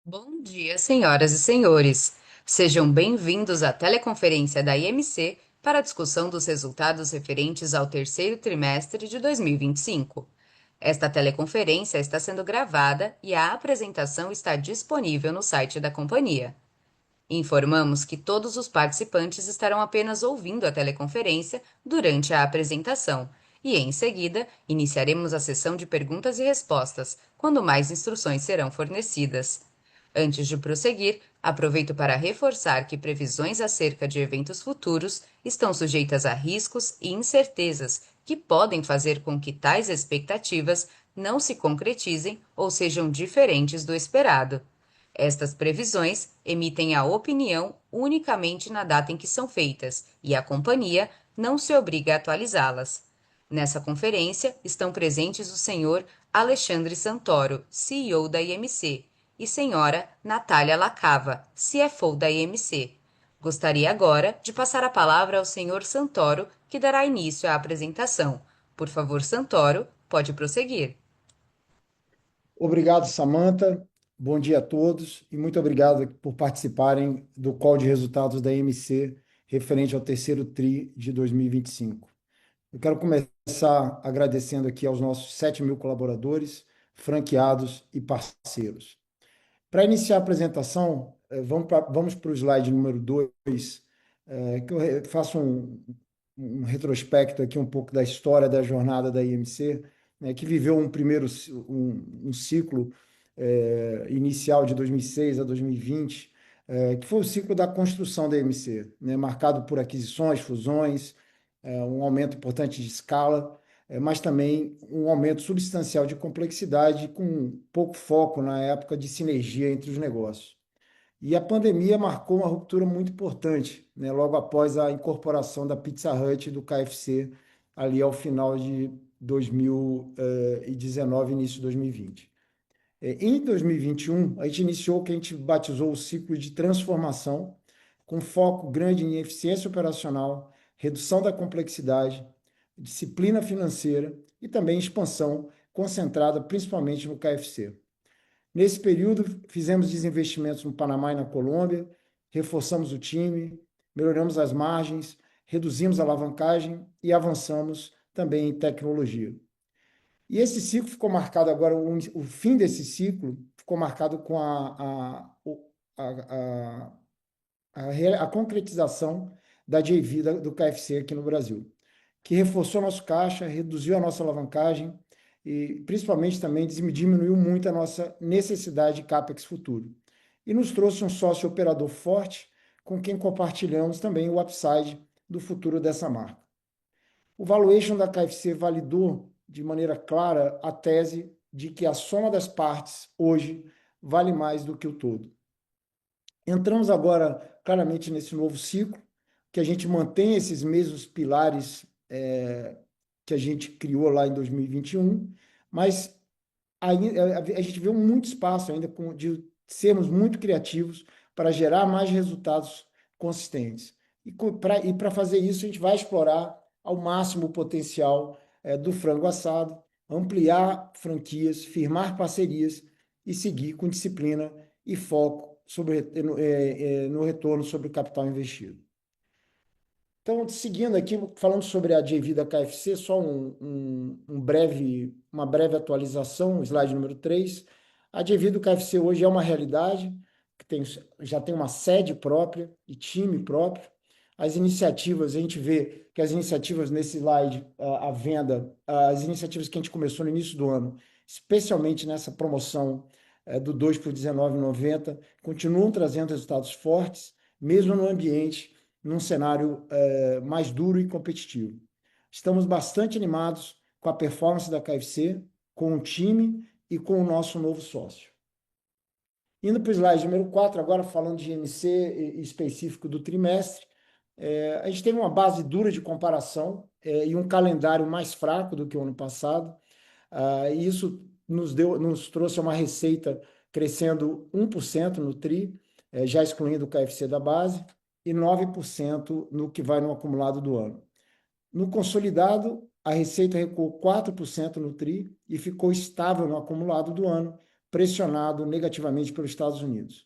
Bom dia, senhoras e senhores. Sejam bem-vindos à teleconferência da IMC para a discussão dos resultados referentes ao terceiro trimestre de 2025. Esta teleconferência está sendo gravada e a apresentação está disponível no site da companhia. Informamos que todos os participantes estarão apenas ouvindo a teleconferência durante a apresentação e, em seguida, iniciaremos a sessão de perguntas e respostas, quando mais instruções serão fornecidas. Antes de prosseguir, aproveito para reforçar que previsões acerca de eventos futuros estão sujeitas a riscos e incertezas que podem fazer com que tais expectativas não se concretizem ou sejam diferentes do esperado. Estas previsões emitem a opinião unicamente na data em que são feitas e a companhia não se obriga a atualizá-las. Nessa conferência estão presentes o senhor Alexandre Santoro, CEO da IMC, e senhora Natália Lacava, CFO da IMC. Gostaria agora de passar a palavra ao senhor Santoro, que dará início à apresentação. Por favor, Santoro, pode prosseguir. Obrigado, Samantha. Bom dia a todos e muito obrigado por participarem do call de resultados da EMC referente ao terceiro TRI de 2025. Eu quero começar agradecendo aqui aos nossos 7.000 colaboradores, franqueados e parceiros. Para iniciar a apresentação, vamos para o slide número 2, que eu faço um retrospecto aqui um pouco da história da jornada da IMC, né, que viveu um ciclo inicial de 2006 a 2020, que foi o ciclo da construção da IMC, né, marcado por aquisições, fusões, um aumento importante de escala, mas também um aumento substancial de complexidade, com pouco foco na época de sinergia entre os negócios. E a pandemia marcou uma ruptura muito importante, né, logo após a incorporação da Pizza Hut e do KFC, ali ao final de 2019, início de 2020. Em 2021, a gente iniciou o que a gente batizou o ciclo de transformação, com foco grande em eficiência operacional, redução da complexidade, disciplina financeira e também expansão, concentrada principalmente no KFC. Nesse período, fizemos desinvestimentos no Panamá e na Colômbia, reforçamos o time, melhoramos as margens, reduzimos a alavancagem e avançamos também em tecnologia. E esse ciclo ficou marcado agora, o fim desse ciclo ficou marcado com a concretização da JV do KFC aqui no Brasil, que reforçou nosso caixa, reduziu a nossa alavancagem e, principalmente, também diminuiu muito a nossa necessidade de CAPEX futuro. E nos trouxe um sócio operador forte, com quem compartilhamos também o upside do futuro dessa marca. O valuation da KFC validou de maneira clara a tese de que a soma das partes hoje vale mais do que o todo. Entramos agora claramente nesse novo ciclo, que a gente mantém esses mesmos pilares que a gente criou lá em 2021, mas a gente vê muito espaço ainda de sermos muito criativos para gerar mais resultados consistentes. E para fazer isso, a gente vai explorar ao máximo o potencial do frango assado, ampliar franquias, firmar parcerias e seguir com disciplina e foco no retorno sobre o capital investido. Então, seguindo aqui, falando sobre a JV da KFC, só uma breve atualização, slide número 3. A JV do KFC hoje é uma realidade, já tem uma sede própria e time próprio. As iniciativas, a gente vê que as iniciativas nesse slide, a venda, as iniciativas que a gente começou no início do ano, especialmente nessa promoção do 2 por R$19,90, continuam trazendo resultados fortes, mesmo no ambiente num cenário mais duro e competitivo. Estamos bastante animados com a performance da KFC, com o time e com o nosso novo sócio. Indo para o slide número 4, agora falando de IMC específico do trimestre, a gente teve uma base dura de comparação e um calendário mais fraco do que o ano passado. E isso nos trouxe uma receita crescendo 1% no TRI, já excluindo o KFC da base, e 9% no que vai no acumulado do ano. No consolidado, a receita recuou 4% no TRI e ficou estável no acumulado do ano, pressionado negativamente pelos Estados Unidos.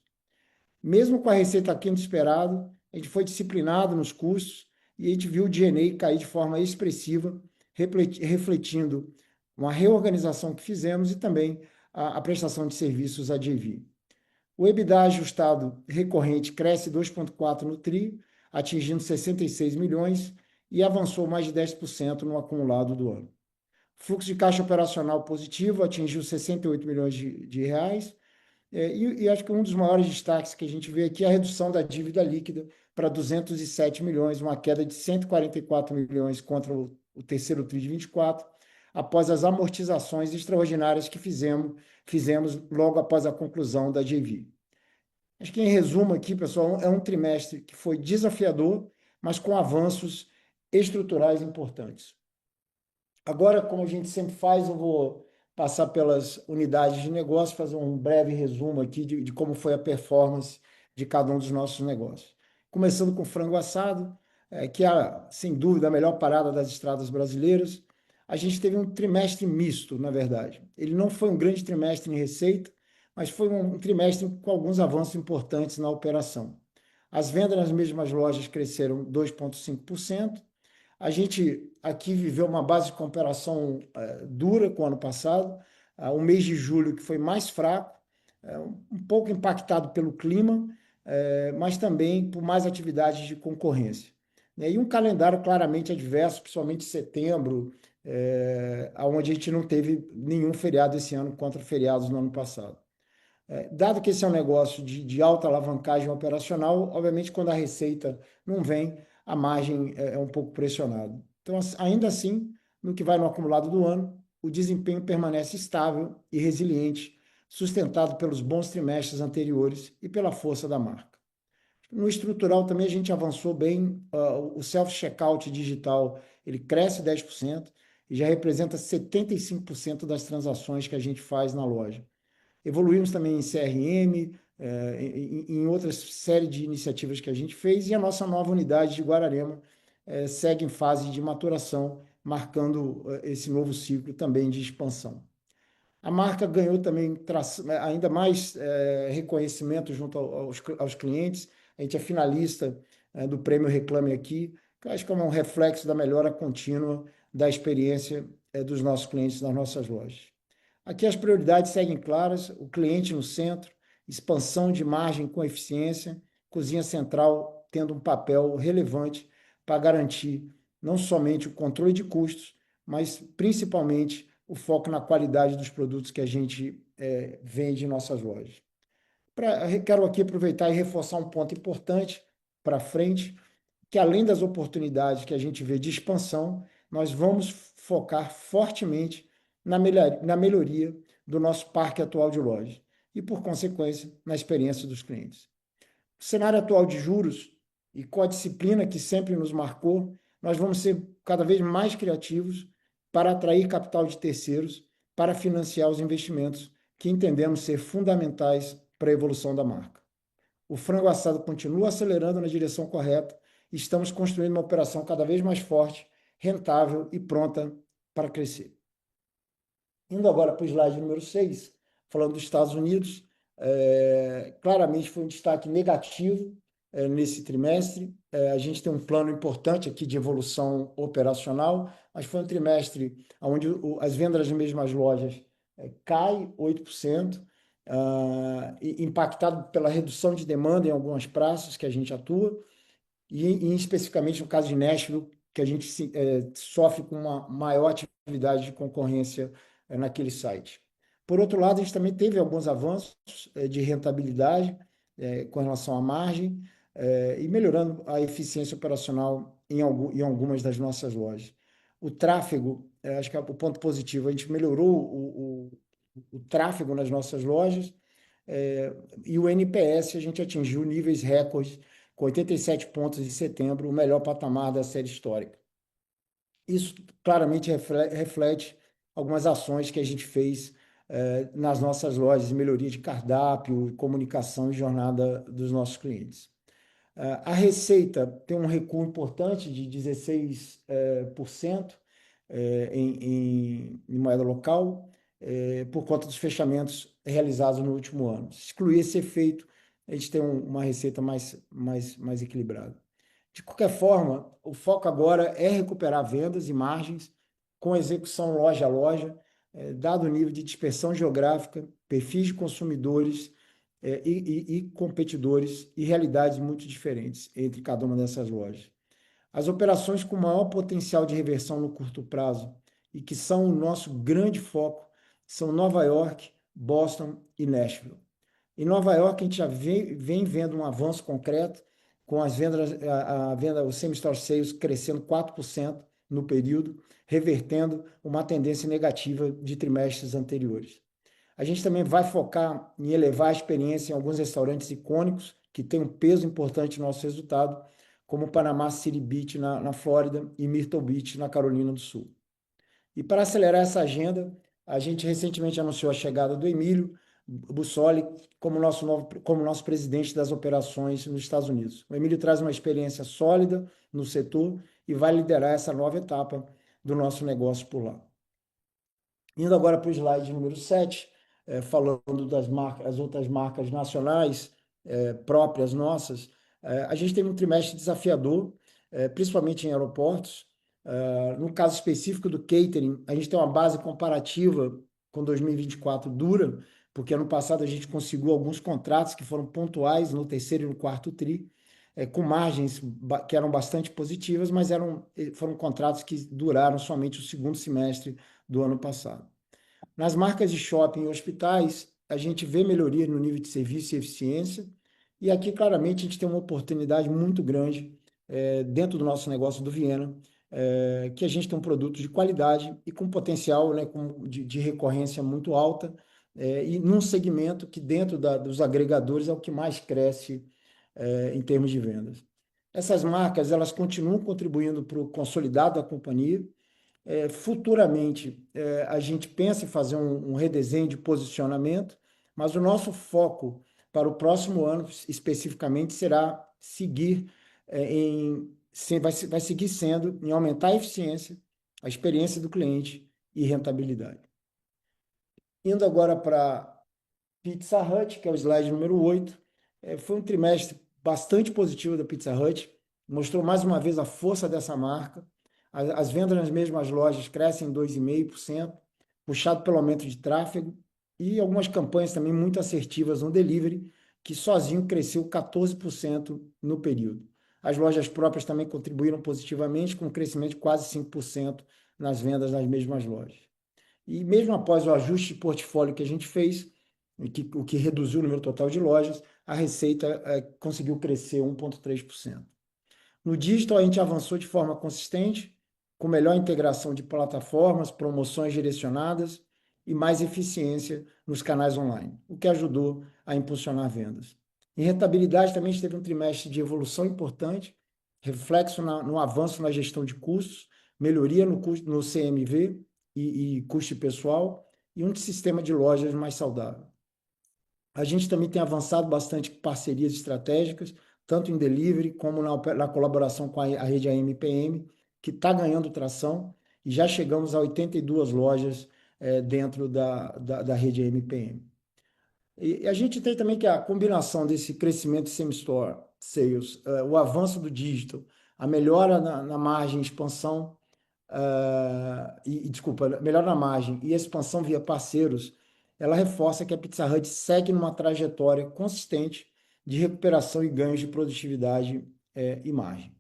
Mesmo com a receita aquém do esperado, a gente foi disciplinado nos custos e a gente viu o G&A cair de forma expressiva, refletindo uma reorganização que fizemos e também a prestação de serviços à JV. O EBITDA ajustado recorrente cresce 2,4% no TRI, atingindo 66 milhões e avançou mais de 10% no acumulado do ano. Fluxo de caixa operacional positivo atingiu 68 milhões de reais. E acho que um dos maiores destaques que a gente vê aqui é a redução da dívida líquida para 207 milhões, uma queda de 144 milhões contra o terceiro TRI de 24, após as amortizações extraordinárias que fizemos logo após a conclusão da JV. Acho que, em resumo aqui, pessoal, é um trimestre que foi desafiador, mas com avanços estruturais importantes. Agora, como a gente sempre faz, eu vou passar pelas unidades de negócio, fazer um breve resumo aqui de como foi a performance de cada um dos nossos negócios. Começando com o frango assado, que é, sem dúvida, a melhor parada das estradas brasileiras. A gente teve um trimestre misto, na verdade. Ele não foi um grande trimestre em receita, mas foi um trimestre com alguns avanços importantes na operação. As vendas nas mesmas lojas cresceram 2,5%. A gente aqui viveu uma base de comparação dura com o ano passado, o mês de julho que foi mais fraco, um pouco impactado pelo clima, mas também por mais atividades de concorrência. Né? E um calendário claramente adverso, principalmente setembro, onde a gente não teve nenhum feriado esse ano contra feriados no ano passado. Dado que esse é um negócio de alta alavancagem operacional, obviamente, quando a receita não vem, a margem é um pouco pressionada. Então, ainda assim, no que vai no acumulado do ano, o desempenho permanece estável e resiliente, sustentado pelos bons trimestres anteriores e pela força da marca. No estrutural também a gente avançou bem, o self-checkout digital ele cresce 10% e já representa 75% das transações que a gente faz na loja. Evoluímos também em CRM, em outras série de iniciativas que a gente fez, e a nossa nova unidade de Guararema segue em fase de maturação, marcando esse novo ciclo também de expansão. A marca ganhou também ainda mais reconhecimento junto aos clientes. A gente é finalista do Prêmio Reclame Aqui, que eu acho que é um reflexo da melhora contínua da experiência dos nossos clientes nas nossas lojas. Aqui as prioridades seguem claras: o cliente no centro, expansão de margem com eficiência, cozinha central tendo um papel relevante para garantir não somente o controle de custos, mas principalmente o foco na qualidade dos produtos que a gente vende em nossas lojas. Quero aqui aproveitar e reforçar um ponto importante para frente, que além das oportunidades que a gente vê de expansão, nós vamos focar fortemente na melhoria do nosso parque atual de lojas e, por consequência, na experiência dos clientes. O cenário atual de juros e com a disciplina que sempre nos marcou, nós vamos ser cada vez mais criativos para atrair capital de terceiros para financiar os investimentos que entendemos ser fundamentais para a evolução da marca. O frango assado continua acelerando na direção correta e estamos construindo uma operação cada vez mais forte, rentável e pronta para crescer. Indo agora para o slide número 6, falando dos Estados Unidos, claramente foi um destaque negativo nesse trimestre. A gente tem um plano importante aqui de evolução operacional, mas foi um trimestre onde as vendas nas mesmas lojas cai 8%, impactado pela redução de demanda em algumas praças que a gente atua, e especificamente no caso de Nashville, que a gente sofre com uma maior atividade de concorrência naquele site. Por outro lado, a gente também teve alguns avanços de rentabilidade com relação à margem e melhorando a eficiência operacional em algumas das nossas lojas. O tráfego, acho que é o ponto positivo, a gente melhorou o tráfego nas nossas lojas e o NPS a gente atingiu níveis recordes com 87 pontos em setembro, o melhor patamar da série histórica. Isso claramente reflete algumas ações que a gente fez nas nossas lojas, melhoria de cardápio, comunicação e jornada dos nossos clientes. A receita tem um recuo importante de 16% em moeda local, por conta dos fechamentos realizados no último ano. Se excluir esse efeito, a gente tem uma receita mais equilibrada. De qualquer forma, o foco agora é recuperar vendas e margens com execução loja a loja, dado o nível de dispersão geográfica, perfis de consumidores e competidores e realidades muito diferentes entre cada uma dessas lojas. As operações com maior potencial de reversão no curto prazo e que são o nosso grande foco são Nova York, Boston e Nashville. Em Nova York, a gente já vem vendo um avanço concreto, com as vendas, a venda, o same-store sales crescendo 4% no período, revertendo uma tendência negativa de trimestres anteriores. A gente também vai focar em elevar a experiência em alguns restaurantes icônicos, que têm um peso importante no nosso resultado, como Panama City Beach, na Flórida, e Myrtle Beach, na Carolina do Sul. E para acelerar essa agenda, a gente recentemente anunciou a chegada do Emílio Bussoli como nosso presidente das operações nos Estados Unidos. O Emílio traz uma experiência sólida no setor e vai liderar essa nova etapa do nosso negócio por lá. Indo agora para o slide número 7, falando das as outras marcas nacionais próprias nossas, a gente teve um trimestre desafiador, principalmente em aeroportos. No caso específico do catering, a gente tem uma base comparativa com 2024 dura, porque ano passado a gente conseguiu alguns contratos que foram pontuais no terceiro e no quarto tri, com margens que eram bastante positivas, mas foram contratos que duraram somente o segundo semestre do ano passado. Nas marcas de shopping e hospitais, a gente vê melhoria no nível de serviço e eficiência, e aqui claramente a gente tem uma oportunidade muito grande dentro do nosso negócio do Viena, que a gente tem um produto de qualidade e com potencial, né, de recorrência muito alta, e num segmento que dentro dos agregadores é o que mais cresce em termos de vendas. Essas marcas, elas continuam contribuindo para o consolidado da companhia. Futuramente, a gente pensa em fazer um redesenho de posicionamento, mas o nosso foco para o próximo ano, especificamente, será seguir vai seguir sendo em aumentar a eficiência, a experiência do cliente e rentabilidade. Indo agora para Pizza Hut, que é o slide número 8, foi um trimestre bastante positivo da Pizza Hut, mostrou mais uma vez a força dessa marca. As vendas nas mesmas lojas crescem 2,5%, puxado pelo aumento de tráfego e algumas campanhas também muito assertivas no delivery, que sozinho cresceu 14% no período. As lojas próprias também contribuíram positivamente, com um crescimento de quase 5% nas vendas nas mesmas lojas. E mesmo após o ajuste de portfólio que a gente fez, o que reduziu o número total de lojas, a receita conseguiu crescer 1,3%. No digital, a gente avançou de forma consistente, com melhor integração de plataformas, promoções direcionadas e mais eficiência nos canais online, o que ajudou a impulsionar vendas. Em rentabilidade, também a gente teve um trimestre de evolução importante, reflexo no avanço na gestão de custos, melhoria no CMV e custo pessoal e um sistema de lojas mais saudável. A gente também tem avançado bastante com parcerias estratégicas, tanto em delivery como na colaboração com a rede AMPM, que está ganhando tração, e já chegamos a 82 lojas dentro da rede AMPM. E a gente tem também que a combinação desse crescimento same-store sales, o avanço do digital, a melhora na margem, expansão, desculpa, melhora na margem e expansão via parceiros, ela reforça que a Pizza Hut segue numa trajetória consistente de recuperação e ganhos de produtividade e margem.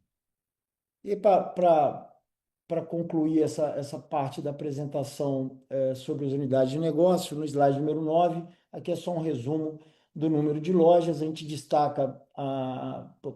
E para concluir essa parte da apresentação sobre as unidades de negócio, no slide número 9, aqui é só um resumo do número de lojas. A gente destaca,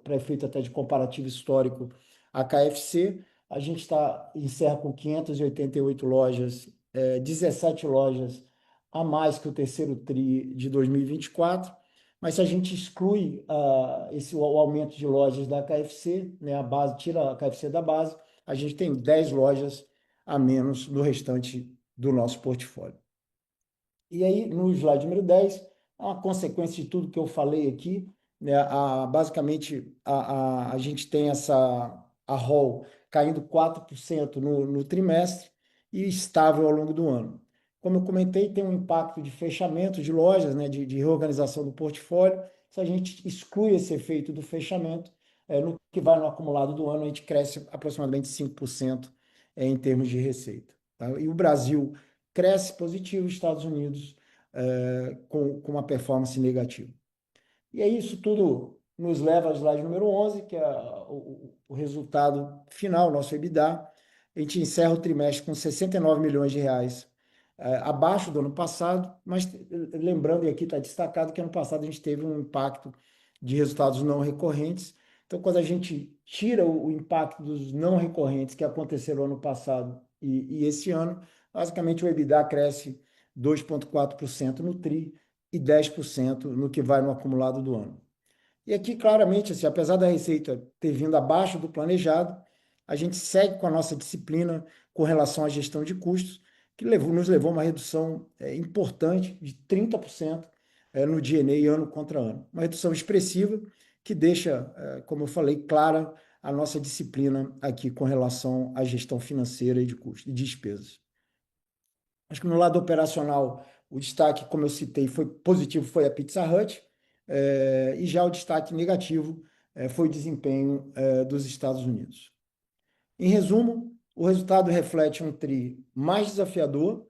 para efeito até de comparativo histórico, a KFC. A gente encerra com 588 lojas, 17 lojas a mais que o terceiro TRI de 2024. Mas se a gente exclui o aumento de lojas da KFC, né, a base, tira a KFC da base, a gente tem 10 lojas a menos no restante do nosso portfólio. E aí, no slide número 10, uma consequência de tudo que eu falei aqui, né, basicamente a gente tem a ROL caindo 4% no trimestre e estável ao longo do ano. Como eu comentei, tem um impacto de fechamento de lojas, né, de reorganização do portfólio. Se a gente exclui esse efeito do fechamento, no que vai no acumulado do ano, a gente cresce aproximadamente 5% em termos de receita. Tá? E o Brasil cresce positivo, os Estados Unidos com uma performance negativa. E aí isso tudo nos leva ao slide número 11, que é o resultado final, nosso EBITDA. A gente encerra o trimestre com 69 milhões de reais, abaixo do ano passado, mas lembrando, e aqui está destacado, que ano passado a gente teve um impacto de resultados não recorrentes. Então, quando a gente tira o impacto dos não recorrentes que aconteceram ano passado e esse ano, basicamente o EBITDA cresce 2,4% no TRI e 10% no que vai no acumulado do ano. E aqui, claramente, assim, apesar da receita ter vindo abaixo do planejado, a gente segue com a nossa disciplina com relação à gestão de custos, que nos levou a uma redução importante de 30% no G&A ano contra ano. Uma redução expressiva que deixa, como eu falei, clara a nossa disciplina aqui com relação à gestão financeira e de custos e despesas. Acho que no lado operacional, o destaque, como eu citei, foi positivo, foi a Pizza Hut, e já o destaque negativo foi o desempenho dos Estados Unidos. Em resumo, o resultado reflete um TRI mais desafiador,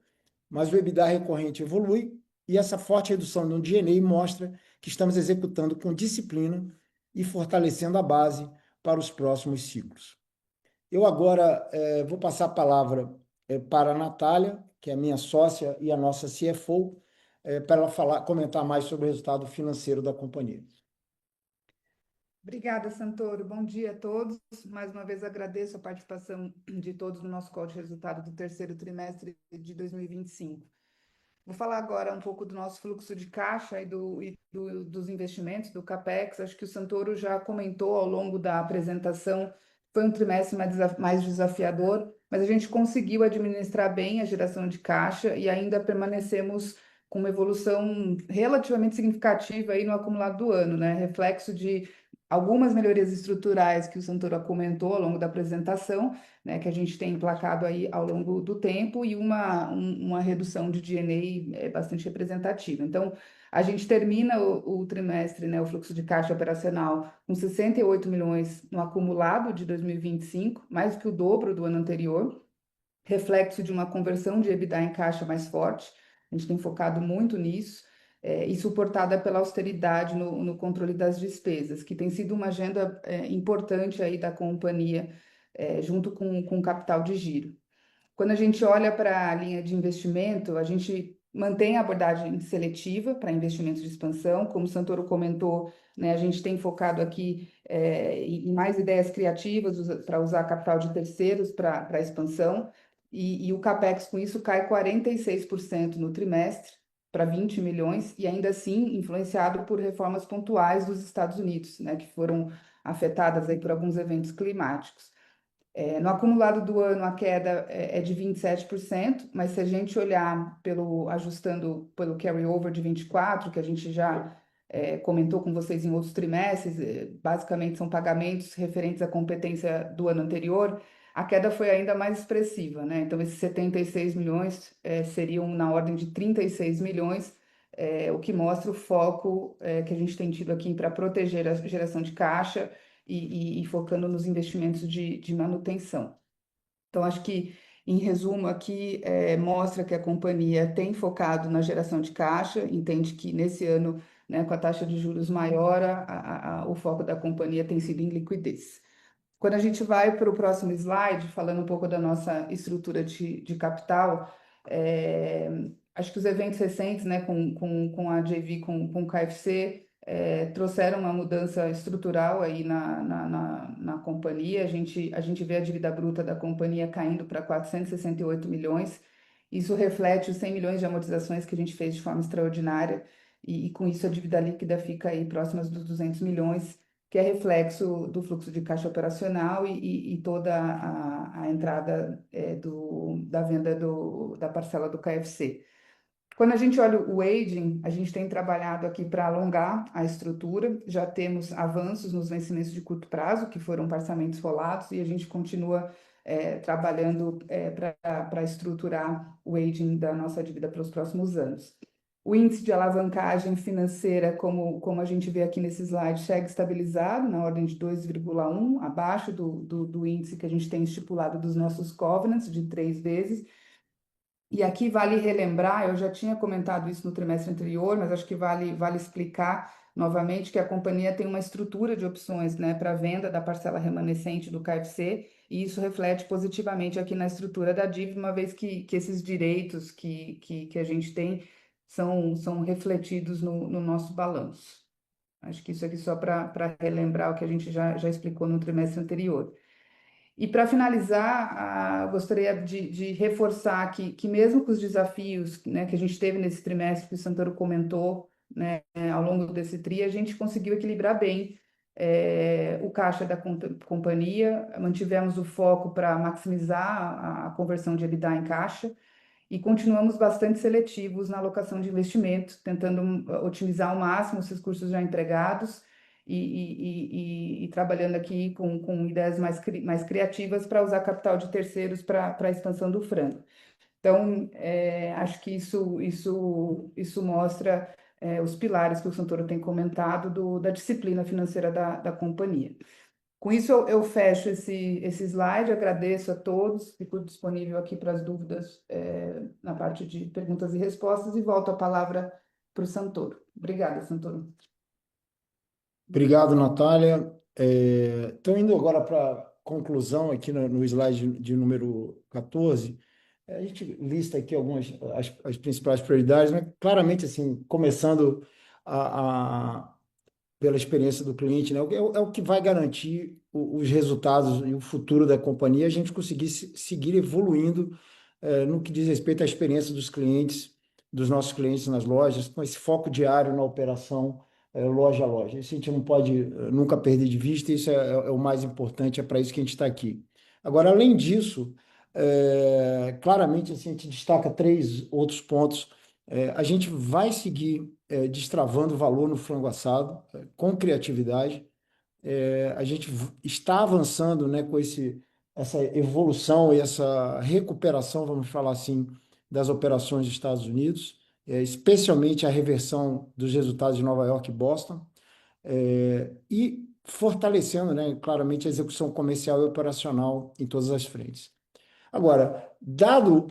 mas o EBITDA recorrente evolui e essa forte redução no G&A mostra que estamos executando com disciplina e fortalecendo a base para os próximos ciclos. Eu agora vou passar a palavra para a Natália, que é a minha sócia e a nossa CFO, para ela comentar mais sobre o resultado financeiro da companhia. Obrigada, Santoro. Bom dia a todos. Mais uma vez agradeço a participação de todos no nosso call de resultado do terceiro trimestre de 2025. Vou falar agora um pouco do nosso fluxo de caixa dos investimentos, do CAPEX. Acho que o Santoro já comentou ao longo da apresentação. Foi um trimestre mais desafiador, mas a gente conseguiu administrar bem a geração de caixa e ainda permanecemos com uma evolução relativamente significativa aí no acumulado do ano, né? Reflexo de algumas melhorias estruturais que o Santoro comentou ao longo da apresentação, né, que a gente tem emplacado aí ao longo do tempo e uma redução de G&A bastante representativa. Então, a gente termina o trimestre, né, o fluxo de caixa operacional com 68 milhões no acumulado de 2025, mais do que o dobro do ano anterior, reflexo de uma conversão de EBITDA em caixa mais forte. A gente tem focado muito nisso. E suportada pela austeridade no controle das despesas, que tem sido uma agenda importante aí da companhia, junto com o capital de giro. Quando a gente olha para a linha de investimento, a gente mantém a abordagem seletiva para investimentos de expansão. Como o Santoro comentou, né, a gente tem focado aqui em mais ideias criativas para usar capital de terceiros para a expansão. E o CAPEX com isso cai 46% no trimestre, para 20 milhões, e ainda assim influenciado por reformas pontuais dos Estados Unidos, né, que foram afetadas aí por alguns eventos climáticos. No acumulado do ano, a queda é de 27%, mas se a gente olhar ajustando pelo carryover de 24, que a gente já comentou com vocês em outros trimestres, basicamente são pagamentos referentes à competência do ano anterior, a queda foi ainda mais expressiva, né? Então, esses 76 milhões seriam na ordem de 36 milhões, o que mostra o foco que a gente tem tido aqui para proteger a geração de caixa e focando nos investimentos de manutenção. Então, acho que, em resumo, aqui mostra que a companhia tem focado na geração de caixa, entende que nesse ano, né, com a taxa de juros maior, o foco da companhia tem sido em liquidez. Quando a gente vai para o próximo slide, falando um pouco da nossa estrutura de capital, acho que os eventos recentes, né, com a JV, com o KFC, trouxeram uma mudança estrutural aí na companhia. A gente vê a dívida bruta da companhia caindo para 468 milhões. Isso reflete os 100 milhões de amortizações que a gente fez de forma extraordinária, e com isso a dívida líquida fica aí próxima dos 200 milhões, que é reflexo do fluxo de caixa operacional e toda a entrada da venda da parcela do KFC. Quando a gente olha o aging, a gente tem trabalhado aqui para alongar a estrutura, já temos avanços nos vencimentos de curto prazo, que foram parcelamentos rolados, e a gente continua trabalhando para estruturar o aging da nossa dívida para os próximos anos. O índice de alavancagem financeira, como a gente vê aqui nesse slide, segue estabilizado na ordem de 2,1, abaixo do índice que a gente tem estipulado dos nossos covenants, de 3 vezes. E aqui vale relembrar, eu já tinha comentado isso no trimestre anterior, mas acho que vale explicar novamente que a companhia tem uma estrutura de opções, né, para venda da parcela remanescente do KFC, e isso reflete positivamente aqui na estrutura da dívida, uma vez que esses direitos que a gente tem são refletidos no nosso balanço. Acho que isso aqui só para relembrar o que a gente já explicou no trimestre anterior. E para finalizar, gostaria de reforçar que mesmo com os desafios, né, que a gente teve nesse trimestre, que o Santoro comentou, né, ao longo desse TRI, a gente conseguiu equilibrar bem o caixa da companhia, mantivemos o foco para maximizar a conversão de EBITDA em caixa, e continuamos bastante seletivos na alocação de investimento, tentando otimizar ao máximo os recursos já empregados e trabalhando aqui com ideias mais criativas para usar capital de terceiros para a expansão do frango. Então, acho que isso mostra os pilares que o Santoro tem comentado da disciplina financeira da companhia. Com isso, eu fecho esse slide, agradeço a todos, fico disponível aqui para as dúvidas na parte de perguntas e respostas e volto a palavra para o Santoro. Obrigada, Santoro. Obrigado, Natália. Estou indo agora para a conclusão aqui no slide de número 14. A gente lista aqui algumas as principais prioridades, mas claramente assim, começando pela experiência do cliente, né? É o que vai garantir os resultados e o futuro da companhia, a gente conseguir seguir evoluindo no que diz respeito à experiência dos clientes, dos nossos clientes nas lojas, com esse foco diário na operação loja a loja. Isso a gente não pode nunca perder de vista, isso é o mais importante, é para isso que a gente está aqui. Agora, além disso, claramente assim, a gente destaca 3 outros pontos. A gente vai seguir destravando valor no frango assado, com criatividade. A gente está avançando, né, com essa evolução e essa recuperação, vamos falar assim, das operações dos Estados Unidos, especialmente a reversão dos resultados de Nova York e Boston, e fortalecendo, né, claramente a execução comercial e operacional em todas as frentes. Agora, dado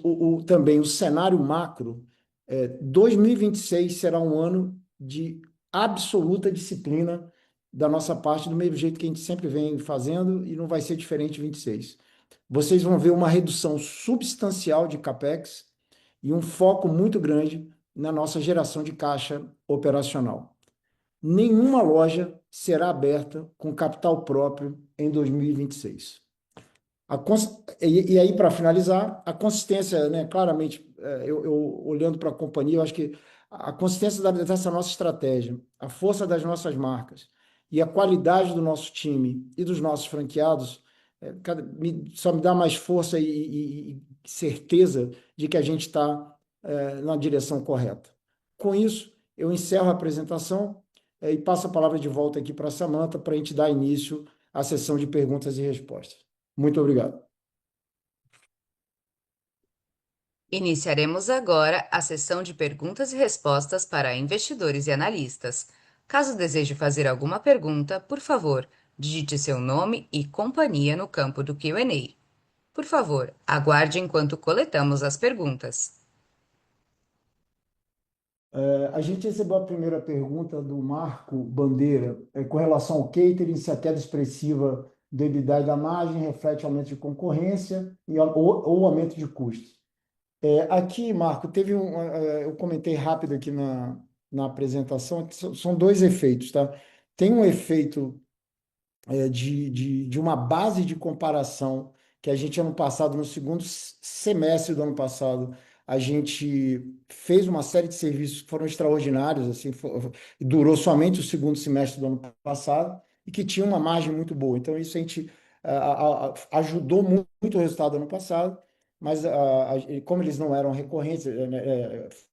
também o cenário macro, 2026 será um ano de absoluta disciplina da nossa parte, do mesmo jeito que a gente sempre vem fazendo, e não vai ser diferente em 26. Vocês vão ver uma redução substancial de CAPEX e um foco muito grande na nossa geração de caixa operacional. Nenhuma loja será aberta com capital próprio em 2026. E aí, para finalizar, a consistência, né, claramente, eu olhando para a companhia, eu acho que a consistência dessa nossa estratégia, a força das nossas marcas e a qualidade do nosso time e dos nossos franqueados só me dá mais força e certeza de que a gente está na direção correta. Com isso, eu encerro a apresentação e passo a palavra de volta aqui para a Samantha para a gente dar início à sessão de perguntas e respostas. Muito obrigado. Iniciaremos agora a sessão de perguntas e respostas para investidores e analistas. Caso deseje fazer alguma pergunta, por favor, digite seu nome e companhia no campo do Q&A. Por favor, aguarde enquanto coletamos as perguntas. A gente recebeu a primeira pergunta do Marco Bandeira, com relação ao catering, se a queda expressiva do EBITDA e da margem reflete aumento de concorrência ou aumento de custos. Aqui, Marco, eu comentei rápido aqui na apresentação, que são 2 efeitos, tá? Tem um efeito de uma base de comparação que a gente, ano passado, no segundo semestre do ano passado, a gente fez uma série de serviços que foram extraordinários, assim, durou somente o segundo semestre do ano passado e que tinha uma margem muito boa. Então, isso a gente ajudou muito o resultado do ano passado, mas como eles não eram recorrentes,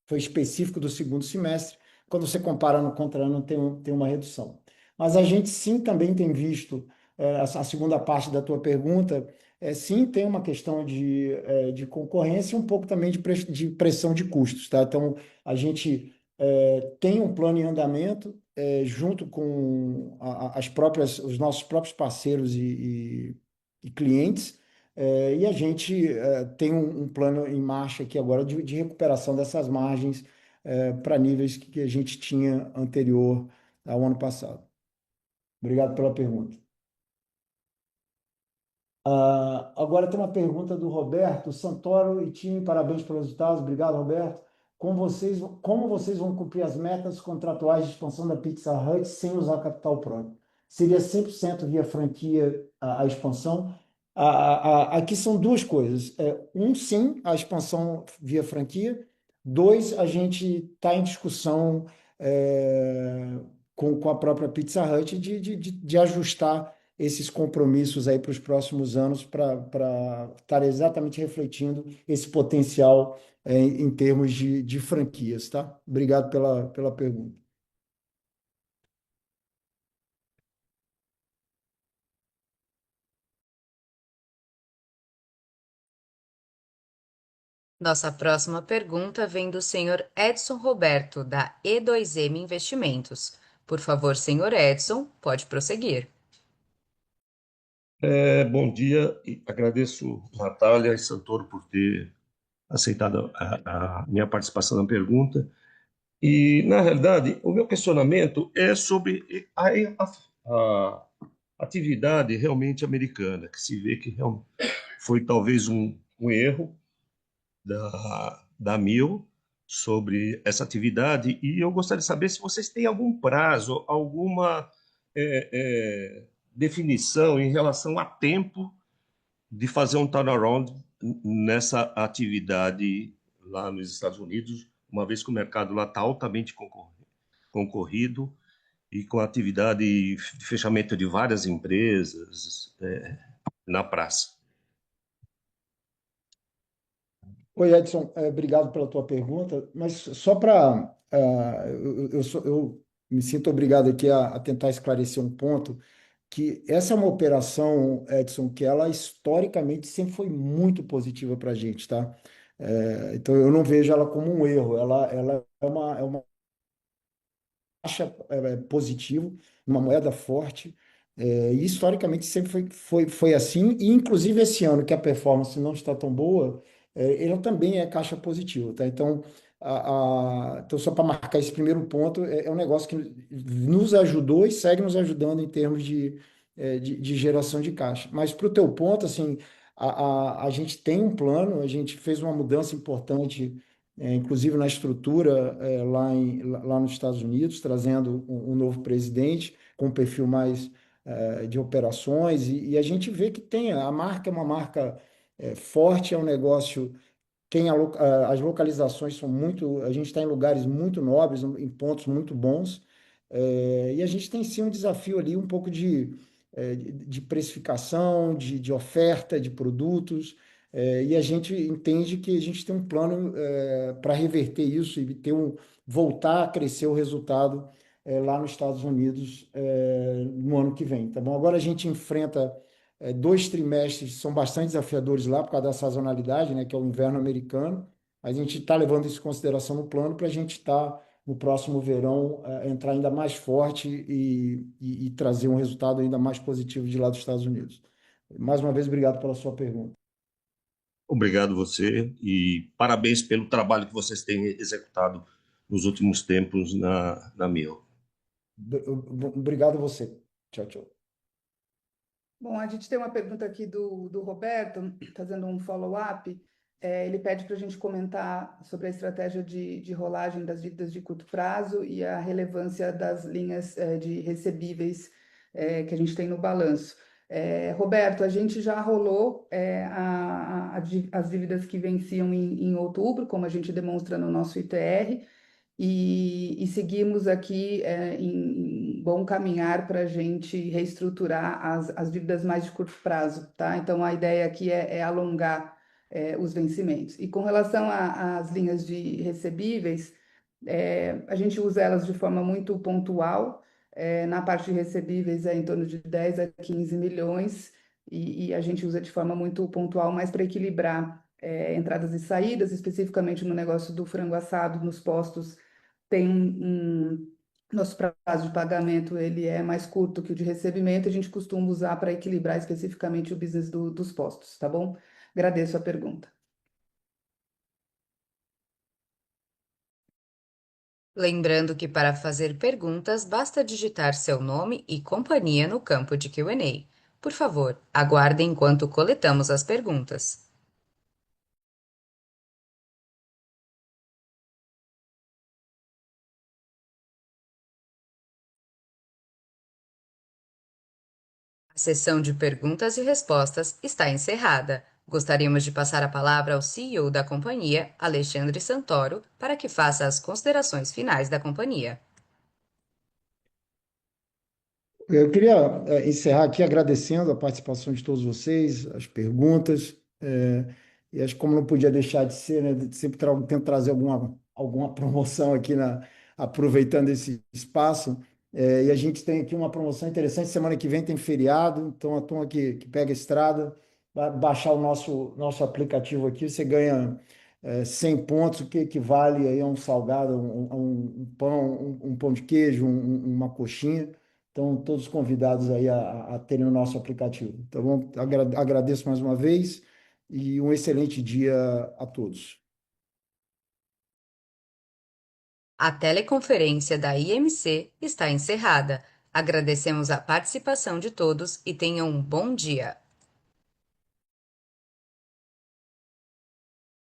foi específico do segundo semestre, quando você compara ano contra ano, tem uma redução. Mas a gente sim também tem visto a segunda parte da tua pergunta, sim, tem uma questão de concorrência e um pouco também de pressão de custos, tá? Então, a gente tem um plano em andamento, junto com os nossos próprios parceiros e clientes, e a gente tem um plano em marcha aqui agora de recuperação dessas margens para níveis que a gente tinha anterior ao ano passado. Obrigado pela pergunta. Agora tem uma pergunta do Roberto Santoro e time, parabéns pelos resultados. Obrigado, Roberto. Como vocês vão cumprir as metas contratuais de expansão da Pizza Hut sem usar capital próprio? Seria 100% via franquia a expansão? Aqui são duas coisas. Sim, a expansão via franquia. Dois, a gente está em discussão com a própria Pizza Hut de ajustar esses compromissos aí para os próximos anos para estar exatamente refletindo esse potencial em termos de franquias, tá? Obrigado pela pergunta. Nossa próxima pergunta vem do senhor Edson Roberto, da E2M Investimentos. Por favor, senhor Edson, pode prosseguir. Bom dia, e agradeço Natália e Santoro por ter aceitado a minha participação na pergunta. E, na realidade, o meu questionamento é sobre a atividade realmente americana, que se vê que foi talvez um erro da Mil sobre essa atividade, e eu gostaria de saber se vocês têm algum prazo, alguma é, definição em relação a tempo de fazer um turnaround nessa atividade lá nos Estados Unidos, uma vez que o mercado lá está altamente concorrido e com a atividade de fechamento de várias empresas na praça. Oi, Edson, obrigado pela tua pergunta, mas só para. Eu me sinto obrigado aqui a tentar esclarecer um ponto, que essa é uma operação, Edson, que ela historicamente sempre foi muito positiva para a gente, tá? Então eu não vejo ela como um erro, ela é uma taxa positivo, uma moeda forte, e historicamente sempre foi assim, e inclusive esse ano que a performance não está tão boa, ele também é caixa positivo, tá? Então, então só para marcar esse primeiro ponto, é um negócio que nos ajudou e segue nos ajudando em termos de geração de caixa. Mas para o teu ponto, assim, a gente tem um plano, a gente fez uma mudança importante inclusive na estrutura lá nos Estados Unidos, trazendo um novo presidente com um perfil mais de operações, e a gente vê que a marca é uma marca forte, é um negócio, as localizações são muito, a gente está em lugares muito nobres, em pontos muito bons, e a gente tem sim um desafio ali, um pouco de precificação, de oferta de produtos, e a gente entende que a gente tem um plano para reverter isso e voltar a crescer o resultado lá nos Estados Unidos no ano que vem, tá bom? Agora a gente enfrenta 2 trimestres que são bastante desafiadores lá por causa da sazonalidade, né, que é o inverno americano. A gente está levando isso em consideração no plano para a gente estar no próximo verão entrar ainda mais forte e trazer um resultado ainda mais positivo de lá dos Estados Unidos. Mais uma vez, obrigado pela sua pergunta. Obrigado você e parabéns pelo trabalho que vocês têm executado nos últimos tempos na Mil. Obrigado a você. Tchau, tchau. Bom, a gente tem uma pergunta aqui do Roberto, fazendo um follow-up. Ele pede para a gente comentar sobre a estratégia de rolagem das dívidas de curto prazo e a relevância das linhas de recebíveis que a gente tem no balanço. Roberto, a gente já rolou as dívidas que venciam em outubro, como a gente demonstra no nosso ITR, e seguimos aqui em bom caminhar para a gente reestruturar as dívidas mais de curto prazo, tá? Então, a ideia aqui é alongar os vencimentos. E com relação às linhas de recebíveis, a gente usa elas de forma muito pontual. Na parte de recebíveis é em torno de 10 a 15 milhões, e a gente usa de forma muito pontual, mais para equilibrar entradas e saídas, especificamente no negócio do frango assado, nos postos, tem nosso prazo de pagamento ele é mais curto que o de recebimento, a gente costuma usar para equilibrar especificamente o business dos postos, tá bom? Agradeço a pergunta. Lembrando que para fazer perguntas basta digitar seu nome e companhia no campo de Q&A. Por favor, aguarde enquanto coletamos as perguntas. A sessão de perguntas e respostas está encerrada. Gostaríamos de passar a palavra ao CEO da companhia, Alexandre Santoro, para que faça as considerações finais da companhia. Eu queria encerrar aqui agradecendo a participação de todos vocês, as perguntas, e acho que como não podia deixar de ser, né, sempre tento trazer alguma promoção aqui, aproveitando esse espaço. E a gente tem aqui uma promoção interessante, semana que vem tem feriado, então a turma que pega a estrada, vai baixar o nosso aplicativo aqui, você ganha 100 pontos, o que equivale aí a um salgado, um pão, um pão de queijo, uma coxinha. Então, todos convidados aí a terem o nosso aplicativo. Tá bom? Agradeço mais uma vez e um excelente dia a todos. A teleconferência da IMC está encerrada. Agradecemos a participação de todos e tenham um bom dia.